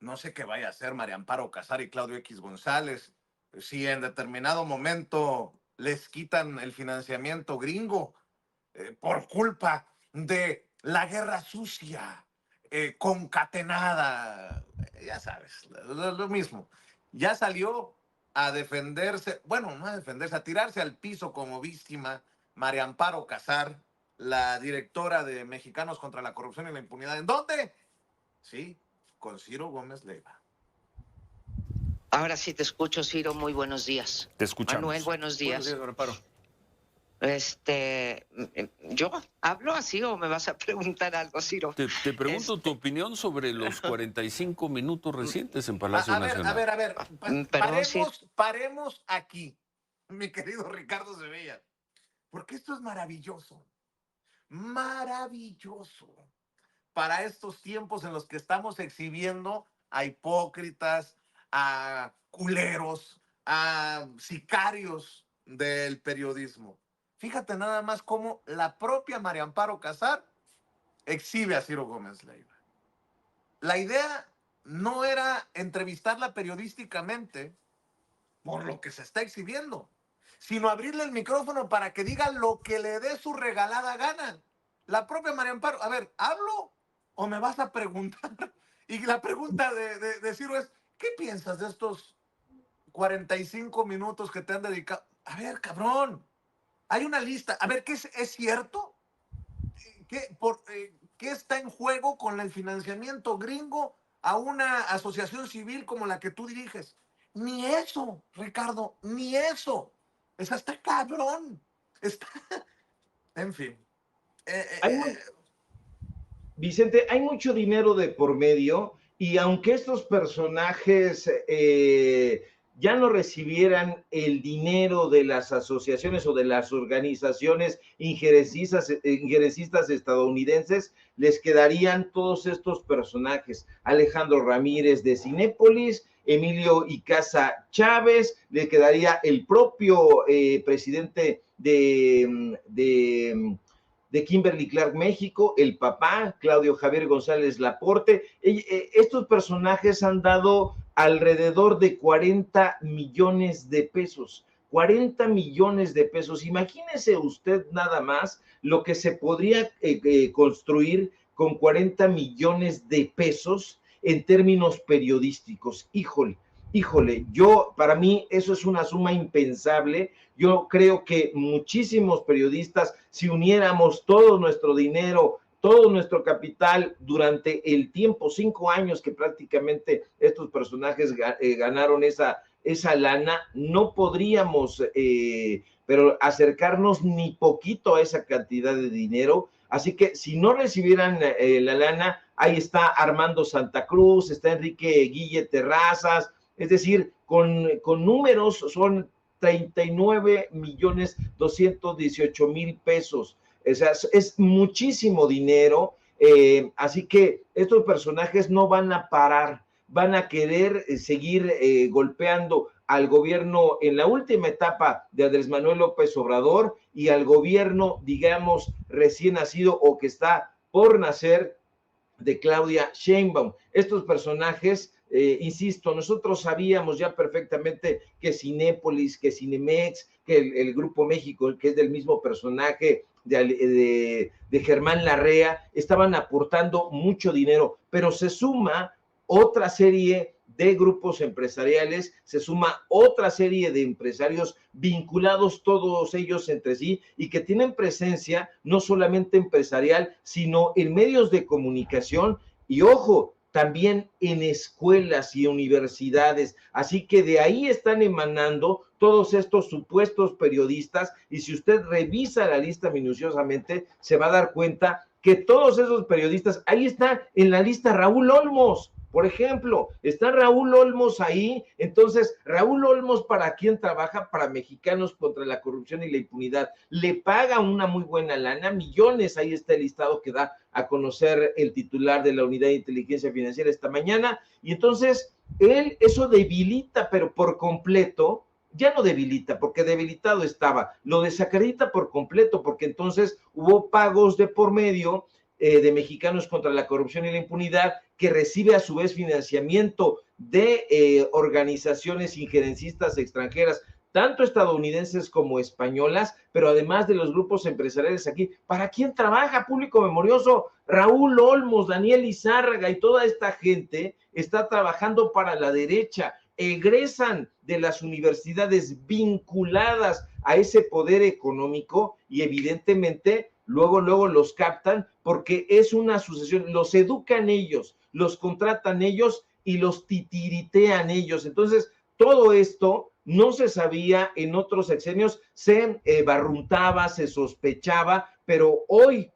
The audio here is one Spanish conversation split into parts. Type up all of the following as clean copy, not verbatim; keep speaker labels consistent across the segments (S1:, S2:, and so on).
S1: No sé qué vaya a hacer María Amparo Casar y Claudio X González si en determinado momento les quitan el financiamiento gringo por culpa de la guerra sucia, concatenada, ya sabes, lo mismo. Ya salió a defenderse, bueno, no a defenderse, a tirarse al piso como víctima María Amparo Casar, la directora de Mexicanos contra la Corrupción y la Impunidad. ¿En dónde? Sí, con Ciro Gómez Leiva.
S2: Ahora sí te escucho, Ciro. Muy buenos días.
S3: Te escuchamos.
S2: Manuel, buenos días.
S1: Buenos días, Amparo.
S2: ¿Yo hablo así o me vas a preguntar algo, Ciro?
S3: Te pregunto tu opinión sobre los 45 minutos recientes en Palacio Nacional.
S1: A ver. Paremos aquí, mi querido Ricardo Sevilla, porque esto es maravilloso. Maravilloso. Para estos tiempos en los que estamos exhibiendo a hipócritas, a culeros, a sicarios del periodismo. Fíjate nada más cómo la propia María Amparo Casar exhibe a Ciro Gómez Leiva. La idea no era entrevistarla periodísticamente por lo que se está exhibiendo, sino abrirle el micrófono para que diga lo que le dé su regalada gana. La propia María Amparo, a ver, ¿hablo o me vas a preguntar? Y la pregunta de Ciro es, ¿qué piensas de estos 45 minutos que te han dedicado? A ver, cabrón, hay una lista. A ver, ¿es cierto? ¿Qué está en juego con el financiamiento gringo a una asociación civil como la que tú diriges? Ni eso, Ricardo, ni eso. Esa está cabrón. Está... En fin.
S4: Vicente, hay mucho dinero de por medio y aunque estos personajes ya no recibieran el dinero de las asociaciones o de las organizaciones injerencistas estadounidenses, les quedarían todos estos personajes. Alejandro Ramírez de Cinépolis, Emilio Icaza Chávez, le quedaría el propio presidente de Kimberly Clark México, el papá, Claudio Javier González Laporte. Estos personajes han dado alrededor de 40 millones de pesos. 40 millones de pesos. Imagínese usted nada más lo que se podría construir con 40 millones de pesos en términos periodísticos. Híjole, para mí eso es una suma impensable. Yo creo que muchísimos periodistas, si uniéramos todo nuestro dinero, todo nuestro capital durante el tiempo, 5 años que prácticamente estos personajes ganaron esa lana, no podríamos, pero acercarnos ni poquito a esa cantidad de dinero. Así que si no recibieran la lana, ahí está Armando Santa Cruz, está Enrique Guille Terrazas, es decir, con números son 39,218,000 pesos. O sea, es muchísimo dinero, así que estos personajes no van a parar, van a querer seguir golpeando al gobierno en la última etapa de Andrés Manuel López Obrador y al gobierno, digamos, recién nacido o que está por nacer de Claudia Sheinbaum. Estos personajes, insisto, nosotros sabíamos ya perfectamente que Cinépolis, que Cinemex, que el Grupo México, que es del mismo personaje de Germán Larrea, estaban aportando mucho dinero, pero se suma otra serie de grupos empresariales, se suma otra serie de empresarios vinculados todos ellos entre sí y que tienen presencia no solamente empresarial, sino en medios de comunicación y, ojo, también en escuelas y universidades. Así que de ahí están emanando todos estos supuestos periodistas y si usted revisa la lista minuciosamente, se va a dar cuenta que todos esos periodistas, ahí está en la lista Raúl Olmos, por ejemplo, está Raúl Olmos ahí. Entonces, Raúl Olmos, ¿para quién trabaja? Para Mexicanos contra la Corrupción y la Impunidad. Le paga una muy buena lana, millones. Ahí está el listado que da a conocer el titular de la Unidad de Inteligencia Financiera esta mañana. Y entonces, eso debilita, pero por completo, ya no debilita, porque debilitado estaba, lo desacredita por completo, porque entonces hubo pagos de por medio de Mexicanos contra la Corrupción y la Impunidad, que recibe a su vez financiamiento de organizaciones injerencistas extranjeras, tanto estadounidenses como españolas, pero además de los grupos empresariales aquí. ¿Para quién trabaja Público Memorioso? Raúl Olmos, Daniel Izárraga y toda esta gente está trabajando para la derecha. Egresan de las universidades vinculadas a ese poder económico y evidentemente luego los captan porque es una sucesión, los educan ellos, los contratan ellos y los titiritean ellos. Entonces, todo esto no se sabía en otros sexenios, se barruntaba, se sospechaba, pero hoy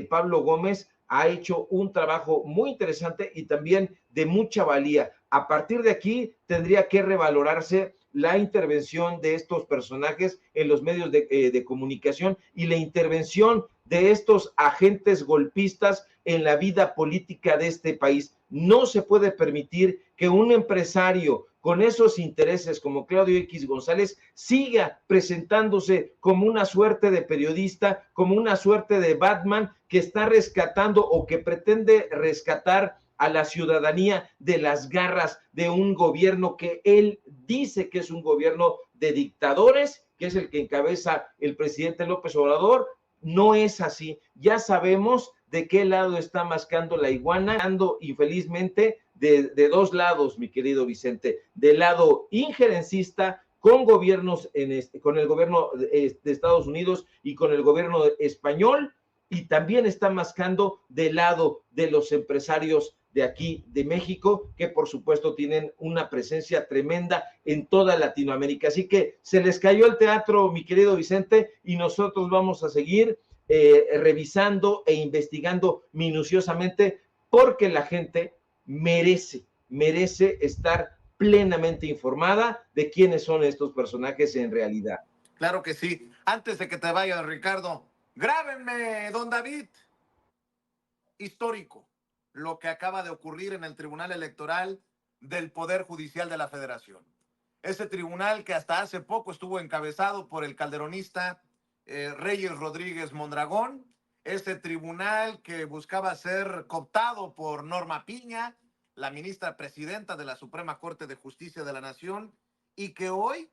S4: Pablo Gómez ha hecho un trabajo muy interesante y también de mucha valía. A partir de aquí tendría que revalorarse la intervención de estos personajes en los medios de comunicación y la intervención de estos agentes golpistas en la vida política de este país. No se puede permitir que un empresario con esos intereses como Claudio X González siga presentándose como una suerte de periodista, como una suerte de Batman que está rescatando o que pretende rescatar a la ciudadanía de las garras de un gobierno que él dice que es un gobierno de dictadores, que es el que encabeza el presidente López Obrador. No es así. Ya sabemos de qué lado está mascando la iguana, ando infelizmente de dos lados, mi querido Vicente, del lado injerencista con gobiernos, con el gobierno de Estados Unidos y con el gobierno español, y también está mascando del lado de los empresarios de aquí, de México, que por supuesto tienen una presencia tremenda en toda Latinoamérica. Así que se les cayó el teatro, mi querido Vicente, y nosotros vamos a seguir revisando e investigando minuciosamente, porque la gente merece estar plenamente informada de quiénes son estos personajes en realidad.
S1: Claro que sí. Antes de que te vayas, Ricardo, grábenme, don David. Histórico lo que acaba de ocurrir en el Tribunal Electoral del Poder Judicial de la Federación. Ese tribunal que hasta hace poco estuvo encabezado por el calderonista Reyes Rodríguez Mondragón, ese tribunal que buscaba ser cooptado por Norma Piña, la ministra presidenta de la Suprema Corte de Justicia de la Nación, y que hoy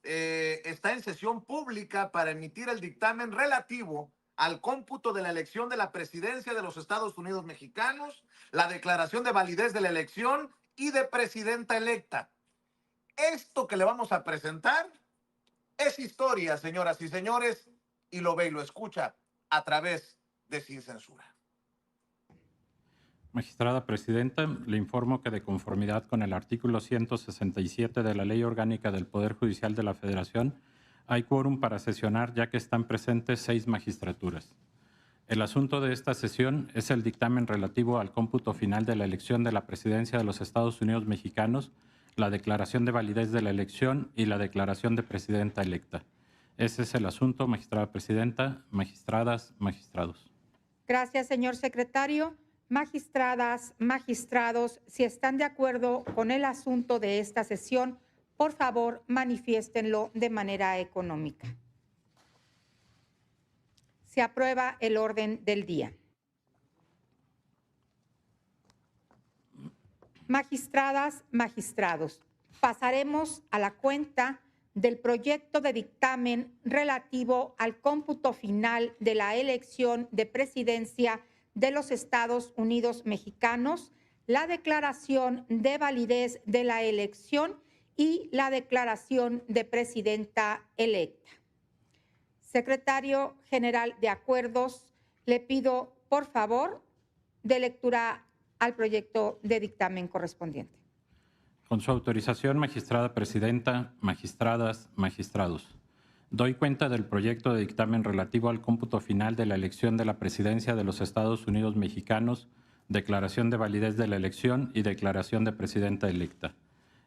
S1: está en sesión pública para emitir el dictamen relativo al cómputo de la elección de la presidencia de los Estados Unidos mexicanos, la declaración de validez de la elección y de presidenta electa. Esto que le vamos a presentar es historia, señoras y señores, y lo ve y lo escucha a través de Sin Censura.
S5: Magistrada Presidenta, le informo que de conformidad con el artículo 167 de la Ley Orgánica del Poder Judicial de la Federación, hay quórum para sesionar ya que están presentes 6 magistraturas. El asunto de esta sesión es el dictamen relativo al cómputo final de la elección de la presidencia de los Estados Unidos mexicanos, la declaración de validez de la elección y la declaración de presidenta electa. Ese es el asunto, magistrada presidenta, magistradas, magistrados.
S6: Gracias, señor secretario. Magistradas, magistrados, si están de acuerdo con el asunto de esta sesión, por favor, manifiéstenlo de manera económica. Se aprueba el orden del día. Magistradas, magistrados, pasaremos a la cuenta del proyecto de dictamen relativo al cómputo final de la elección de presidencia de los Estados Unidos mexicanos, la declaración de validez de la elección y la declaración de presidenta electa. Secretario General de Acuerdos, le pido, por favor, de lectura al proyecto de dictamen correspondiente.
S5: Con su autorización, magistrada presidenta, magistradas, magistrados. Doy cuenta del proyecto de dictamen relativo al cómputo final de la elección de la presidencia de los Estados Unidos mexicanos, declaración de validez de la elección y declaración de presidenta electa.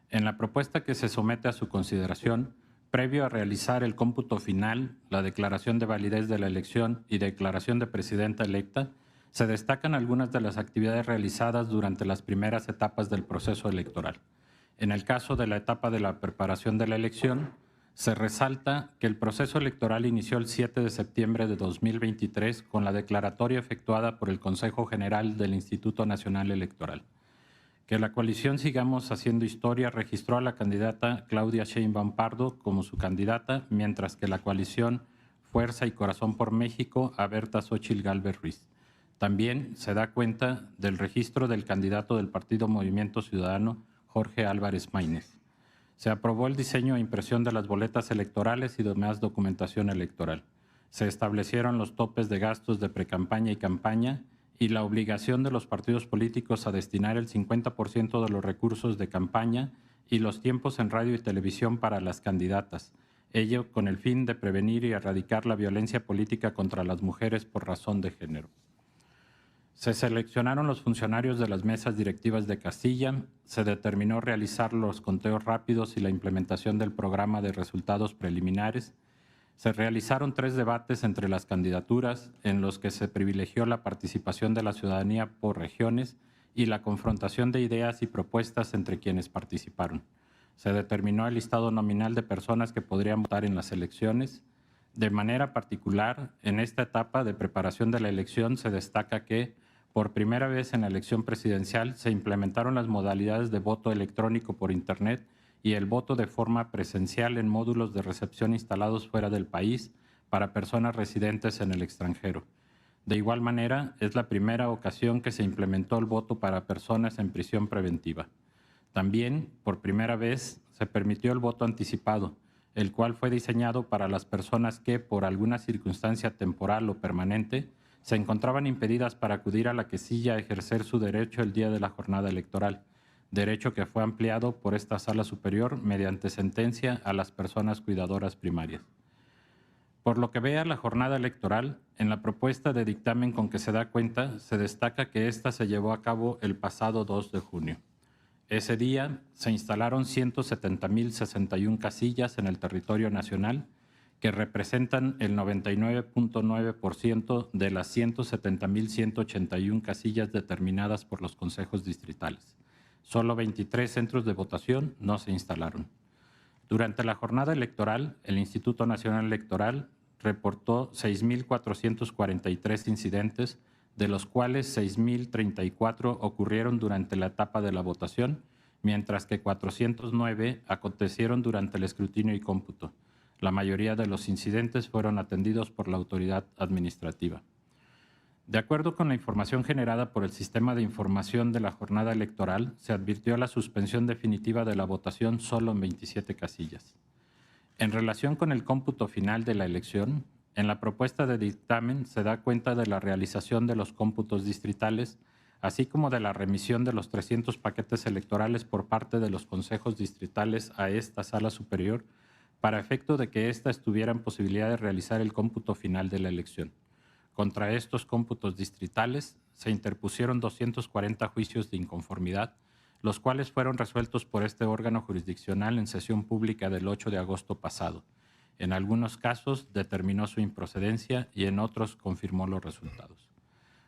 S5: En la propuesta que se somete a su consideración, previo a realizar el cómputo final, la declaración de validez de la elección y declaración de presidenta electa, se destacan algunas de las actividades realizadas durante las primeras etapas del proceso electoral. En el caso de la etapa de la preparación de la elección, Se resalta que el proceso electoral inició el 7 de septiembre de 2023 con la declaratoria efectuada por el Consejo General del Instituto Nacional Electoral. Que la coalición Sigamos Haciendo Historia registró a la candidata Claudia Sheinbaum Pardo como su candidata, mientras que la coalición Fuerza y Corazón por México a Berta Xóchitl Gálvez Ruiz. También se da cuenta del registro del candidato del Partido Movimiento Ciudadano, Jorge Álvarez Maínez. Se aprobó el diseño e impresión de las boletas electorales y demás documentación electoral. Se establecieron los topes de gastos de precampaña y campaña y la obligación de los partidos políticos a destinar el 50% de los recursos de campaña y los tiempos en radio y televisión para las candidatas, ello con el fin de prevenir y erradicar la violencia política contra las mujeres por razón de género. Se seleccionaron los funcionarios de las mesas directivas de Castilla, se determinó realizar los conteos rápidos y la implementación del programa de resultados preliminares. Se realizaron 3 debates entre las candidaturas en los que se privilegió la participación de la ciudadanía por regiones y la confrontación de ideas y propuestas entre quienes participaron. Se determinó el listado nominal de personas que podrían votar en las elecciones. De manera particular, en esta etapa de preparación de la elección se destaca que, por primera vez en la elección presidencial, se implementaron las modalidades de voto electrónico por Internet y el voto de forma presencial en módulos de recepción instalados fuera del país para personas residentes en el extranjero. De igual manera, es la primera ocasión que se implementó el voto para personas en prisión preventiva. También, por primera vez, se permitió el voto anticipado, el cual fue diseñado para las personas que, por alguna circunstancia temporal o permanente, se encontraban impedidas para acudir a la casilla a ejercer su derecho el día de la jornada electoral, derecho que fue ampliado por esta Sala Superior mediante sentencia a las personas cuidadoras primarias. Por lo que vea la jornada electoral, en la propuesta de dictamen con que se da cuenta, se destaca que esta se llevó a cabo el pasado 2 de junio. Ese día se instalaron 170.061 casillas en el territorio nacional, que representan el 99.9% de las 170.181 casillas determinadas por los consejos distritales. Solo 23 centros de votación no se instalaron. Durante la jornada electoral, el Instituto Nacional Electoral reportó 6.443 incidentes, de los cuales 6.034 ocurrieron durante la etapa de la votación, mientras que 409 acontecieron durante el escrutinio y cómputo. La mayoría de los incidentes fueron atendidos por la autoridad administrativa. De acuerdo con la información generada por el Sistema de Información de la Jornada Electoral, se advirtió la suspensión definitiva de la votación solo en 27 casillas. En relación con el cómputo final de la elección, en la propuesta de dictamen se da cuenta de la realización de los cómputos distritales, así como de la remisión de los 300 paquetes electorales por parte de los consejos distritales a esta Sala Superior, para efecto de que ésta estuviera en posibilidad de realizar el cómputo final de la elección. Contra estos cómputos distritales se interpusieron 240 juicios de inconformidad, los cuales fueron resueltos por este órgano jurisdiccional en sesión pública del 8 de agosto pasado. En algunos casos determinó su improcedencia y en otros confirmó los resultados.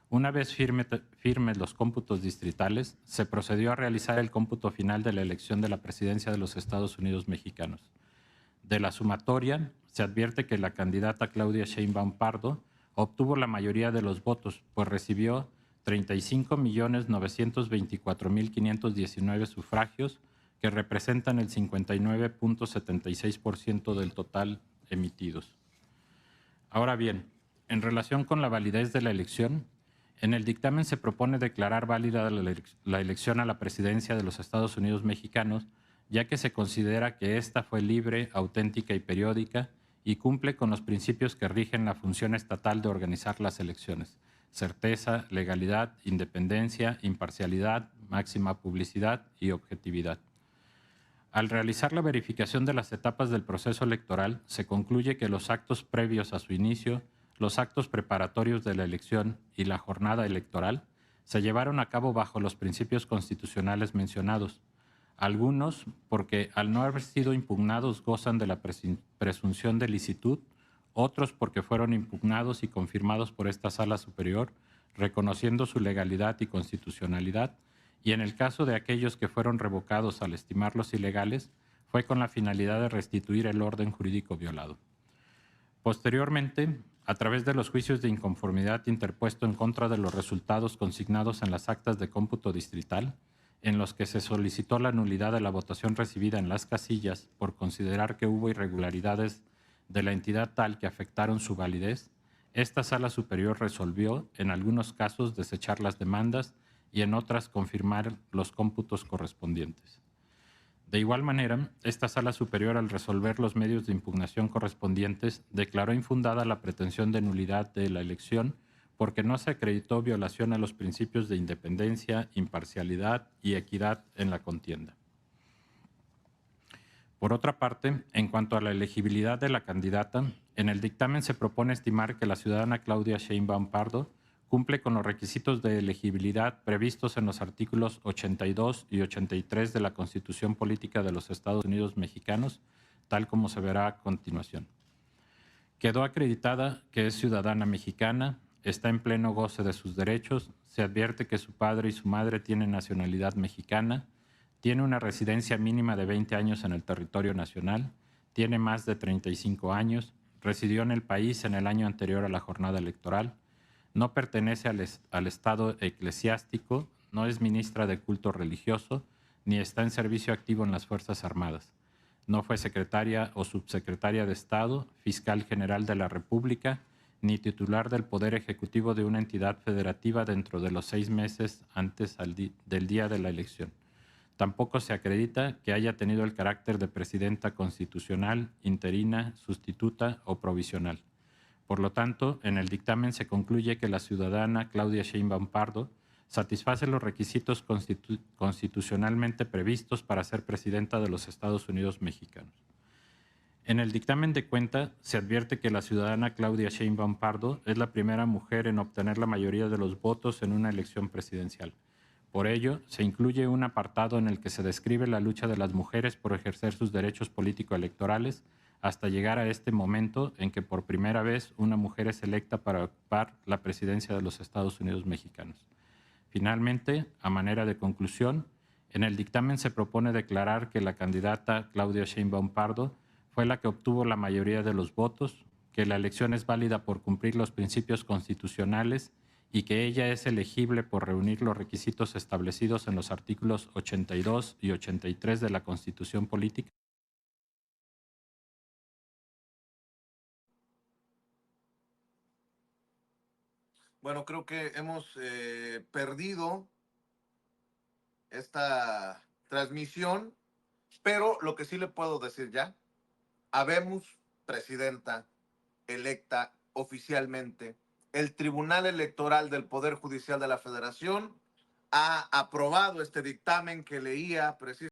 S5: Una vez firmes los cómputos distritales, se procedió a realizar el cómputo final de la elección de la presidencia de los Estados Unidos mexicanos. De la sumatoria, se advierte que la candidata Claudia Sheinbaum Pardo obtuvo la mayoría de los votos, pues recibió 35.924.519 sufragios, que representan el 59.76% del total emitidos. Ahora bien, en relación con la validez de la elección, en el dictamen se propone declarar válida la elección a la presidencia de los Estados Unidos mexicanos, ya que se considera que ésta fue libre, auténtica y periódica y cumple con los principios que rigen la función estatal de organizar las elecciones: certeza, legalidad, independencia, imparcialidad, máxima publicidad y objetividad. Al realizar la verificación de las etapas del proceso electoral, se concluye que los actos previos a su inicio, los actos preparatorios de la elección y la jornada electoral se llevaron a cabo bajo los principios constitucionales mencionados. Algunos, porque al no haber sido impugnados gozan de la presunción de licitud, otros porque fueron impugnados y confirmados por esta Sala Superior, reconociendo su legalidad y constitucionalidad, y en el caso de aquellos que fueron revocados al estimarlos ilegales, fue con la finalidad de restituir el orden jurídico violado. Posteriormente, a través de los juicios de inconformidad interpuesto en contra de los resultados consignados en las actas de cómputo distrital, en los que se solicitó la nulidad de la votación recibida en las casillas por considerar que hubo irregularidades de la entidad tal que afectaron su validez, esta Sala Superior resolvió, en algunos casos, desechar las demandas y en otras confirmar los cómputos correspondientes. De igual manera, esta Sala Superior, al resolver los medios de impugnación correspondientes, declaró infundada la pretensión de nulidad de la elección porque no se acreditó violación a los principios de independencia, imparcialidad y equidad en la contienda. Por otra parte, en cuanto a la elegibilidad de la candidata, en el dictamen se propone estimar que la ciudadana Claudia Sheinbaum Pardo cumple con los requisitos de elegibilidad previstos en los artículos 82 y 83 de la Constitución Política de los Estados Unidos Mexicanos, tal como se verá a continuación. Quedó acreditada que es ciudadana mexicana, está en pleno goce de sus derechos, se advierte que su padre y su madre tienen nacionalidad mexicana, tiene una residencia mínima de 20 años en el territorio nacional, tiene más de 35 años, residió en el país en el año anterior a la jornada electoral, no pertenece al Estado eclesiástico, no es ministra de culto religioso, ni está en servicio activo en las Fuerzas Armadas. No fue secretaria o subsecretaria de Estado, fiscal general de la República, ni titular del Poder Ejecutivo de una entidad federativa dentro de los 6 meses antes del día de la elección. Tampoco se acredita que haya tenido el carácter de presidenta constitucional, interina, sustituta o provisional. Por lo tanto, en el dictamen se concluye que la ciudadana Claudia Sheinbaum Pardo satisface los requisitos constitucionalmente previstos para ser presidenta de los Estados Unidos mexicanos. En el dictamen de cuenta se advierte que la ciudadana Claudia Sheinbaum Pardo es la primera mujer en obtener la mayoría de los votos en una elección presidencial. Por ello, se incluye un apartado en el que se describe la lucha de las mujeres por ejercer sus derechos político-electorales hasta llegar a este momento en que por primera vez una mujer es electa para ocupar la presidencia de los Estados Unidos mexicanos. Finalmente, a manera de conclusión, en el dictamen se propone declarar que la candidata Claudia Sheinbaum Pardo fue la que obtuvo la mayoría de los votos, que la elección es válida por cumplir los principios constitucionales y que ella es elegible por reunir los requisitos establecidos en los artículos 82 y 83 de la Constitución Política.
S1: Bueno, creo que hemos perdido esta transmisión, pero lo que sí le puedo decir ya, habemos presidenta electa oficialmente. El Tribunal Electoral del Poder Judicial de la Federación ha aprobado este dictamen que leía precisamente